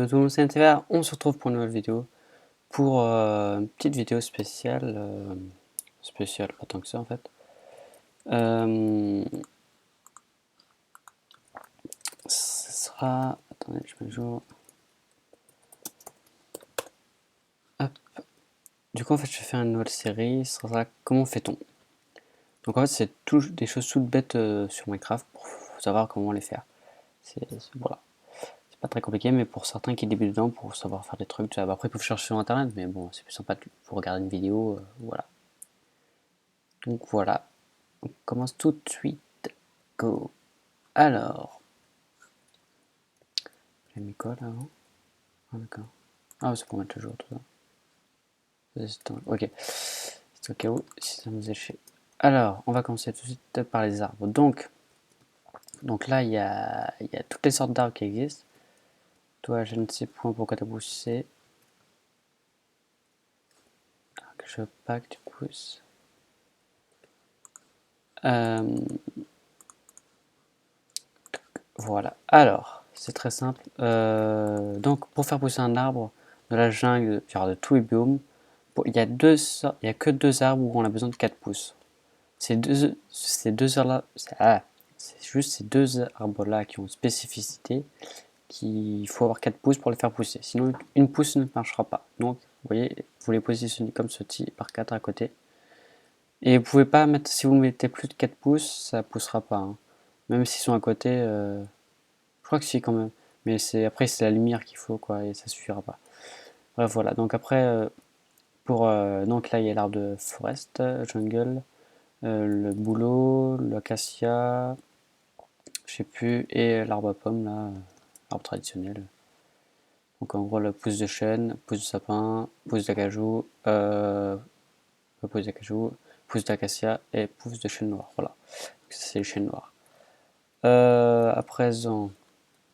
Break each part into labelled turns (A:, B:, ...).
A: Yo tout le monde, c'est NTVR, on se retrouve pour une nouvelle vidéo, pour une petite vidéo spéciale, spéciale pas tant que ça en fait. Ce sera, attendez, je mets le jour. Hop. Du coup en fait je vais faire une nouvelle série, ce sera comment fait-on. Donc en fait c'est des choses toutes bêtes sur Minecraft pour savoir comment les faire. Voilà. C'est pas très compliqué, mais pour certains qui débutent dedans, pour savoir faire des trucs, après ils peuvent chercher sur internet, mais bon c'est plus sympa pour regarder une vidéo, voilà. Donc voilà, on commence tout de suite. Go. Alors, j'ai mis quoi là avant? Ah d'accord. Ah c'est pour mettre le jour tout ça. Ok. C'est au cas où si ça nous échappe. Alors, on va commencer tout de suite par les arbres. Donc là, il y a toutes les sortes d'arbres qui existent. Toi, je ne sais point pourquoi tu as poussé. Alors que je veux pas que tu pousses. Voilà. Alors, c'est très simple. Donc, pour faire pousser un arbre de la jungle, genre de tous les biomes, il y a que deux arbres où on a besoin de 4 pouces. C'est juste ces deux arbres-là qui ont une spécificité, qu'il faut avoir 4 pouces pour les faire pousser. Sinon, une pouce ne marchera pas. Donc, vous voyez, vous les positionnez comme ceci, par 4 à côté. Et vous pouvez pas mettre, si vous mettez plus de 4 pouces, ça poussera pas. Hein. Même s'ils sont à côté, je crois que si quand même. Mais après, c'est la lumière qu'il faut, quoi, et ça suffira pas. Bref, voilà. Donc après, donc là, il y a l'arbre de forest, jungle, le bouleau, l'acacia, je sais plus, et l'arbre à pomme, là, l'arbre traditionnel. Donc en gros, le pouce de chêne, pouce de sapin, pouce d'acajou, pouce d'acacia et pouce de chêne noir. Voilà, c'est le chêne noir. À présent,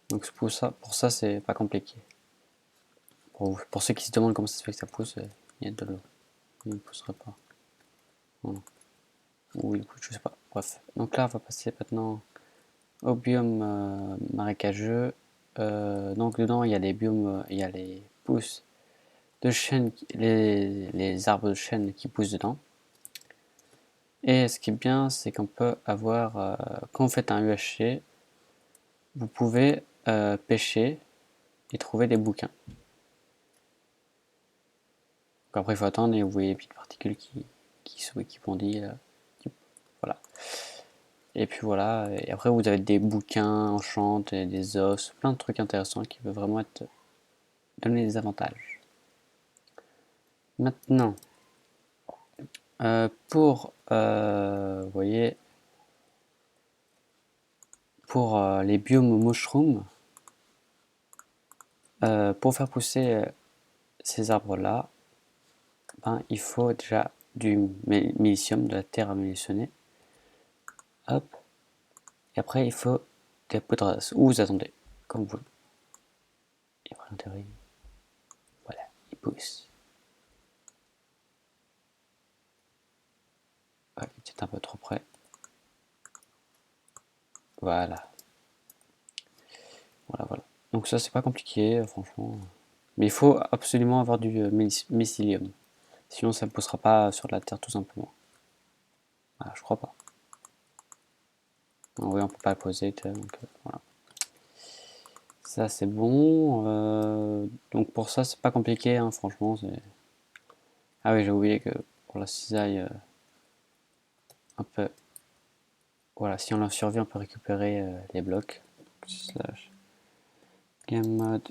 A: donc pour ça c'est pas compliqué. Pour ceux qui se demandent comment ça se fait que ça pousse, il y a de l'eau. Il ne pousserait pas. Voilà. Ou il pousse, je sais pas. Bref. Donc là, on va passer maintenant au biome marécageux. Donc dedans, il y a les biomes, il y a les pousses de chêne, les arbres de chêne qui poussent dedans. Et ce qui est bien, c'est qu'on peut avoir, quand vous faites un UHC, vous pouvez pêcher et trouver des bouquins. Donc après, il faut attendre et vous voyez les petites particules qui bondissent. Voilà. Et puis voilà, et après vous avez des bouquins enchantes, et des os, plein de trucs intéressants qui peuvent vraiment donner des avantages. Maintenant, vous voyez, pour les biomes mushroom, pour faire pousser ces arbres-là, ben, il faut déjà du millicium, de la terre à millitionner. Hop. Et après, il faut des poudres ou vous attendez, comme vous voulez. Et après l'intérieur, voilà, il pousse. Ouais, il est peut-être un peu trop près. Voilà. Voilà. Donc ça, c'est pas compliqué, franchement. Mais il faut absolument avoir du mycélium. Sinon, ça ne poussera pas sur la terre, tout simplement. Ah, je crois pas. Non, oui, on peut pas le poser, donc voilà. Ça, c'est bon. Donc pour ça, c'est pas compliqué, hein, franchement. Ah oui, j'ai oublié que pour la cisaille, un peu... Voilà, si on en survit, on peut récupérer les blocs. Slash game mode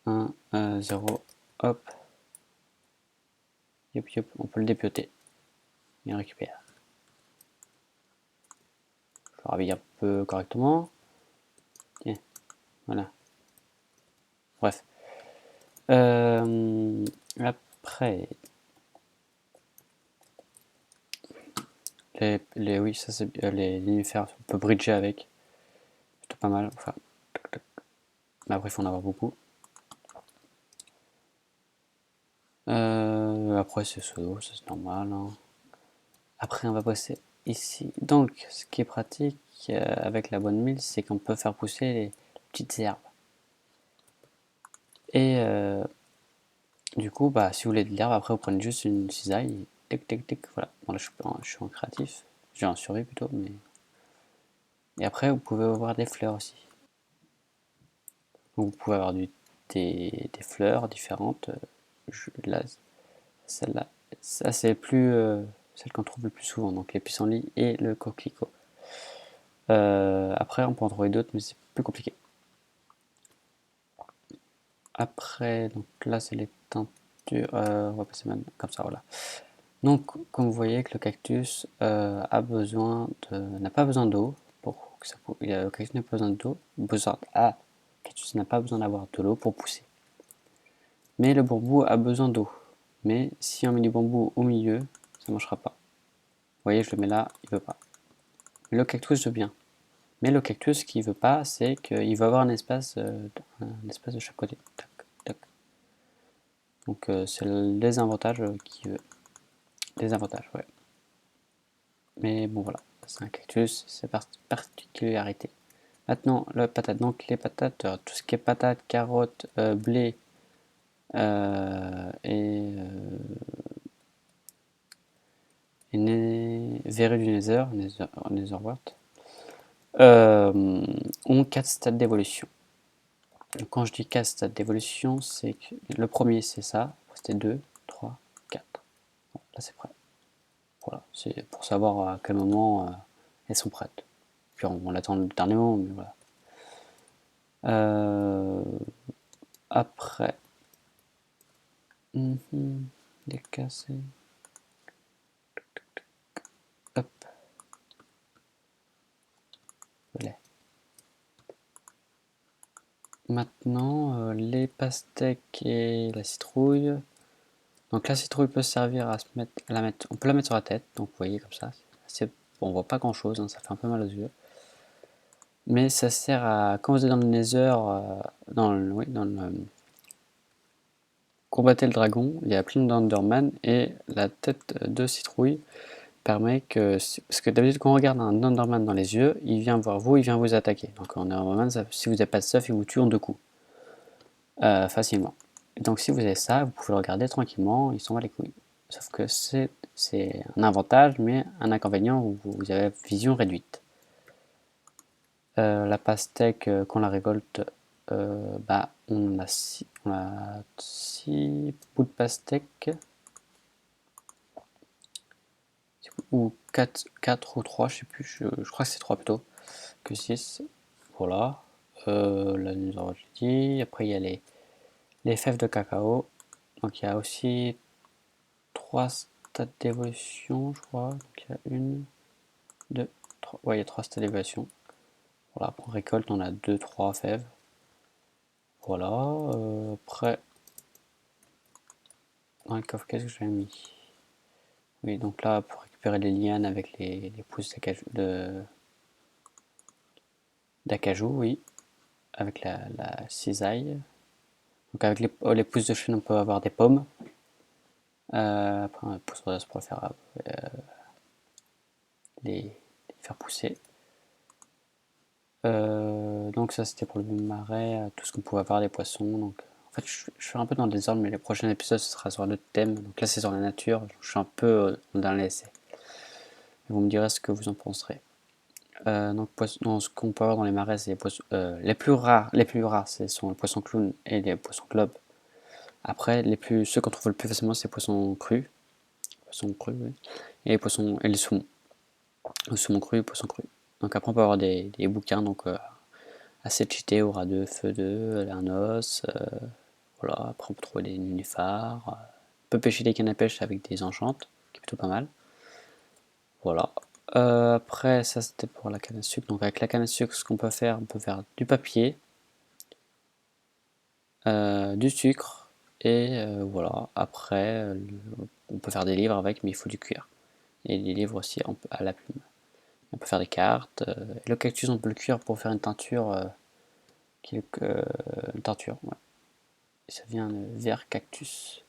A: 1, 0, hop. Yop, on peut le dépioter. Et on récupère. Je rhabille un peu correctement. Tiens, voilà. Bref. Après, oui, ça c'est les nénuphars, on peut bridger avec. Plutôt pas mal. Enfin, mais après, il faut en avoir beaucoup. Après, c'est pseudo, ça c'est normal. Hein. Après, on va passer ici. Donc, ce qui est pratique avec la bonne mille, c'est qu'on peut faire pousser les petites herbes. Et du coup, bah, si vous voulez de l'herbe, après vous prenez juste une cisaille, et tic tic tic, voilà. Bon, là je suis en créatif, j'ai en survie plutôt, mais. Et après vous pouvez avoir des fleurs aussi. Donc, vous pouvez avoir des fleurs différentes. Là, celle-là, ça c'est plus celle qu'on trouve le plus souvent, donc les pissenlits et le coquelicot. Après, on peut en trouver d'autres, mais c'est plus compliqué. Après, donc là, c'est les teintures. On va passer maintenant comme ça, voilà. Donc, comme vous voyez, que le cactus n'a pas besoin d'eau pour que ça pousse. Le cactus n'a pas besoin d'eau. Le cactus n'a pas besoin d'avoir de l'eau pour pousser. Mais le bambou a besoin d'eau. Mais si on met du bambou au milieu, ça ne marchera pas. Vous voyez, je le mets là, il veut pas. Mais le cactus veut bien. Mais le cactus, ce qu'il veut pas, c'est qu'il veut avoir un espace de chaque côté. Tac, tac. Donc c'est les avantages qu'il veut. Les avantages, ouais. Mais bon voilà, c'est un cactus, c'est particularité. Maintenant, la patate. Donc les patates, tout ce qui est patates, carottes, blé et verrues du Netherwort, ont 4 stades d'évolution. Quand je dis 4 stades d'évolution, c'est que le premier c'est ça, c'était 2, 3, 4. Bon, là c'est prêt. Voilà, c'est pour savoir à quel moment elles sont prêtes. Puis on attend le dernier moment, mais voilà. Après, les casser. Hop, voilà. Maintenant, les pastèques et la citrouille. Donc la citrouille peut servir à on peut la mettre sur la tête, donc vous voyez comme ça. Bon, on voit pas grand chose, hein, ça fait un peu mal aux yeux. Mais ça sert à, quand vous êtes dans le Nether, oui, combattez le dragon, il y a plein d'Enderman et la tête de citrouille permet que, parce que d'habitude quand on regarde un Enderman dans les yeux, il vient voir vous, il vient vous attaquer. Donc en Enderman, si vous n'avez pas de stuff, il vous tue en 2 coups, facilement. Et donc si vous avez ça, vous pouvez le regarder tranquillement, il s'en va les couilles. Sauf que c'est un avantage, mais un inconvénient où vous avez vision réduite. La pastèque, quand on la récolte, bah, on a 6 bouts de pastèque, ou 4 ou 3, je sais plus, je crois que c'est 3 plutôt, que 6. Voilà. Là, nous avons dit. Après, il y a les fèves de cacao. Donc, il y a aussi 3 stades d'évolution, je crois. Donc, il y a 1, 2, 3. Ouais, il y a 3 stades d'évolution. Voilà, après, on récolte, on a 2, 3 fèves. Voilà. Après, dans le coffre, qu'est-ce que j'ai mis? Oui, donc là, pour récupérer les lianes avec les pousses d'acajou, oui. Avec la cisaille. Donc avec les pousses de chêne, on peut avoir des pommes. Après, un pouce rose pour les faire pousser. Donc ça, c'était pour le marais, tout ce qu'on pouvait avoir, des poissons. Donc, en fait, je suis un peu dans le désordre, mais les prochains épisodes, ce sera sur un autre thème. Donc là, c'est sur la nature. Je suis un peu dans l'essai. Vous me direz ce que vous en penserez. Donc, ce qu'on peut avoir dans les marais, c'est les poissons. Les plus rares, ce sont les poissons clowns et les poissons globes. Après, ceux qu'on trouve le plus facilement, c'est les poissons crus. Poissons crus, oui. Et les poissons et les saumons. Le saumon cru, le poisson cru. Donc après, on peut avoir des bouquins, donc assez cheatés, aura 2, feu 2, un os. Voilà. Après, on peut trouver des nénuphars. On peut pêcher des cannes à pêche avec des enchantes, qui est plutôt pas mal. Voilà. Après, ça c'était pour la canne à sucre. Donc avec la canne à sucre, ce qu'on peut faire, on peut faire du papier, du sucre, et voilà. Après, on peut faire des livres avec, mais il faut du cuir. Et les livres aussi à la plume. On peut faire des cartes. Le cactus, on peut le cuire pour faire une teinture. Une teinture, ouais. Et ça vient de vert cactus.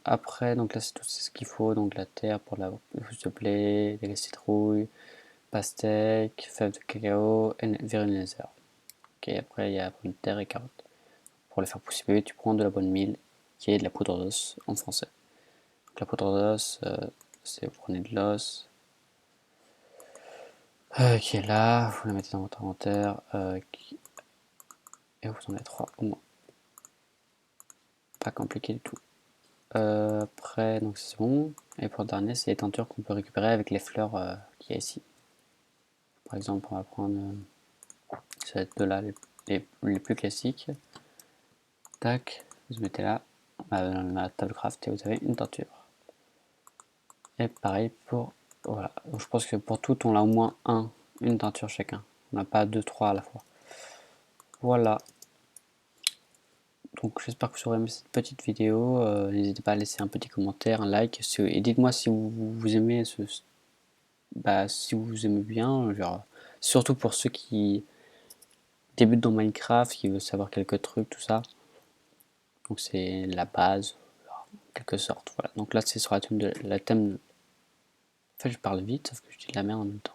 A: Après, donc là, c'est tout ce qu'il faut. Donc la terre pour la pousse de blé, les citrouilles, pastèque, fèves de cacao et vernalizer. Ok, après il y a pommes de terre et carottes. Pour les faire pousser plus vite, tu prends de la bonne mille, qui est de la poudre d'os en français. Donc, la poudre d'os, c'est vous prenez de l'os, qui est là, vous la mettez dans votre inventaire, et vous en avez 3 au moins. Pas compliqué du tout. Après, donc c'est bon. Et pour le dernier, c'est les teintures qu'on peut récupérer avec les fleurs qu'il y a ici. Par exemple, on va prendre ça va être de là les plus classiques. Tac, vous mettez là, dans la table craft, et vous avez une teinture. Et pareil pour, voilà. Donc, je pense que pour tout, on a au moins une teinture chacun. On n'a pas 2, 3 à la fois. Voilà. Donc j'espère que vous aurez aimé cette petite vidéo. N'hésitez pas à laisser un petit commentaire, un like. Et dites-moi si vous aimez si vous aimez bien. Genre, surtout pour ceux qui débutent dans Minecraft, qui veulent savoir quelques trucs, tout ça. Donc c'est la base, en quelque sorte. Voilà. Donc là c'est sur la thème. En fait je parle vite, sauf que je dis de la merde en même temps.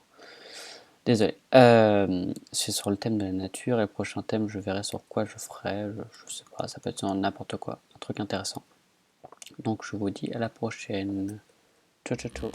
A: Désolé. C'est sur le thème de la nature et le prochain thème je verrai sur quoi je ferai. Je sais pas, ça peut être sur n'importe quoi. Un truc intéressant. Donc je vous dis à la prochaine. Ciao ciao ciao.